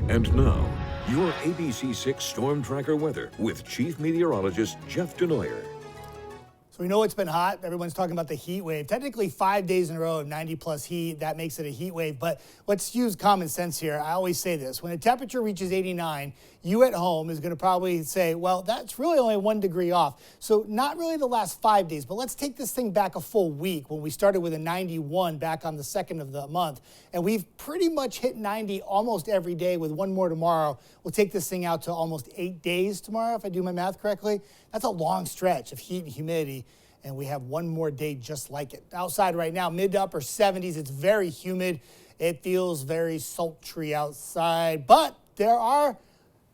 And now, your ABC6 Storm Tracker weather with Chief Meteorologist Jeff Denoyer. So we know it's been hot. Everyone's talking about the heat wave. Technically 5 days in a row of 90+ heat. That makes it a heat wave. But let's use common sense here. I always say this. When a temperature reaches 89, you at home is going to probably say, well, that's really only 1 degree off. So not really the last 5 days, but let's take this thing back a full week when we started with a 91 back on the 2nd of the month. And we've pretty much hit 90 almost every day with one more tomorrow. We'll take this thing out to almost 8 days tomorrow, if I do my math correctly. That's a long stretch of heat and humidity. And we have one more day just like it. Outside right now, mid to upper 70s. It's very humid. It feels very sultry outside. But there are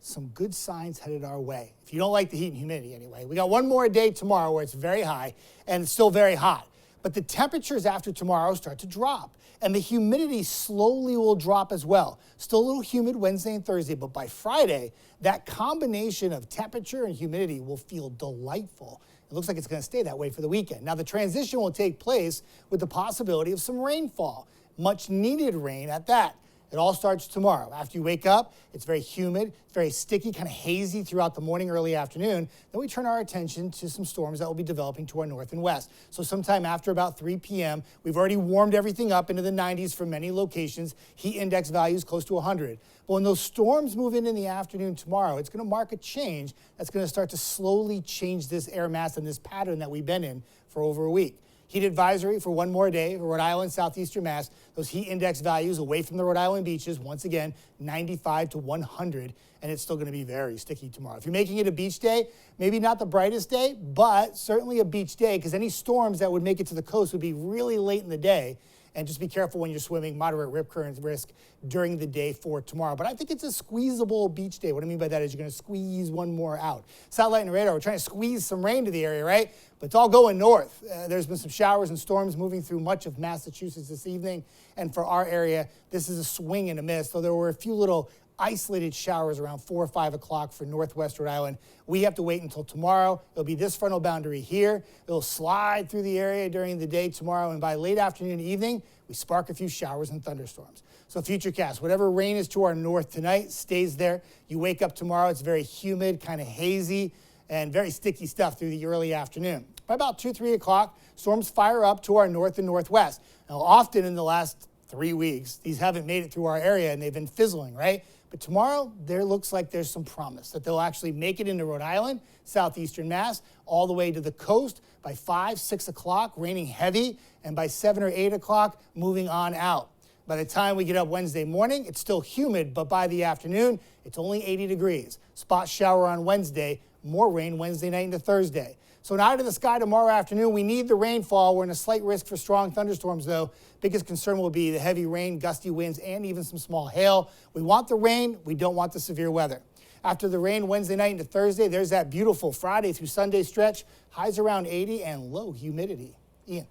some good signs headed our way. If you don't like the heat and humidity anyway. We got one more day tomorrow where it's very high and it's still very hot. But the temperatures after tomorrow start to drop. And the humidity slowly will drop as well. Still a little humid Wednesday and Thursday, but by Friday, that combination of temperature and humidity will feel delightful. It looks like it's going to stay that way for the weekend. Now, the transition will take place with the possibility of some rainfall, much needed rain at that. It all starts tomorrow. After you wake up, it's very humid, very sticky, kind of hazy throughout the morning, early afternoon. Then we turn our attention to some storms that will be developing to our north and west. So sometime after about 3 p.m., we've already warmed everything up into the 90s for many locations, heat index values close to 100. But when those storms move in the afternoon tomorrow, it's going to mark a change that's going to start to slowly change this air mass and this pattern that we've been in for over a week. Heat advisory for one more day for Rhode Island, southeastern Mass. Those heat index values away from the Rhode Island beaches, once again, 95 to 100, and it's still going to be very sticky tomorrow. If you're making it a beach day, maybe not the brightest day, but certainly a beach day, because any storms that would make it to the coast would be really late in the day. And just be careful when you're swimming, moderate rip current risk during the day for tomorrow. But I think it's a squeezable beach day. What I mean by that is you're going to squeeze one more out. Satellite and radar, we're trying to squeeze some rain to the area, right? But it's all going north. There's been some showers and storms moving through much of Massachusetts this evening. And for our area, this is a swing and a miss. So there were a few little isolated showers around 4 or 5 o'clock for northwest Rhode Island. We have to wait until tomorrow. It'll be this frontal boundary here. It'll slide through the area during the day tomorrow, and by late afternoon and evening, we spark a few showers and thunderstorms. So futurecast, whatever rain is to our north tonight stays there. You wake up tomorrow, it's very humid, kind of hazy, and very sticky stuff through the early afternoon. By about 2, 3 o'clock, storms fire up to our north and northwest. Now, often in the last 3 weeks, these haven't made it through our area, and they've been fizzling, right? But tomorrow, there looks like there's some promise that they'll actually make it into Rhode Island, southeastern Mass, all the way to the coast by 5, 6 o'clock, raining heavy, and by 7 or 8 o'clock, moving on out. By the time we get up Wednesday morning, it's still humid, but by the afternoon, it's only 80 degrees. Spot shower on Wednesday, more rain Wednesday night into Thursday. So an eye to the sky tomorrow afternoon. We need the rainfall. We're in a slight risk for strong thunderstorms, though. Biggest concern will be the heavy rain, gusty winds, and even some small hail. We want the rain. We don't want the severe weather. After the rain Wednesday night into Thursday, there's that beautiful Friday through Sunday stretch. Highs around 80 and low humidity. Ian.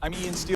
I'm Ian Steele.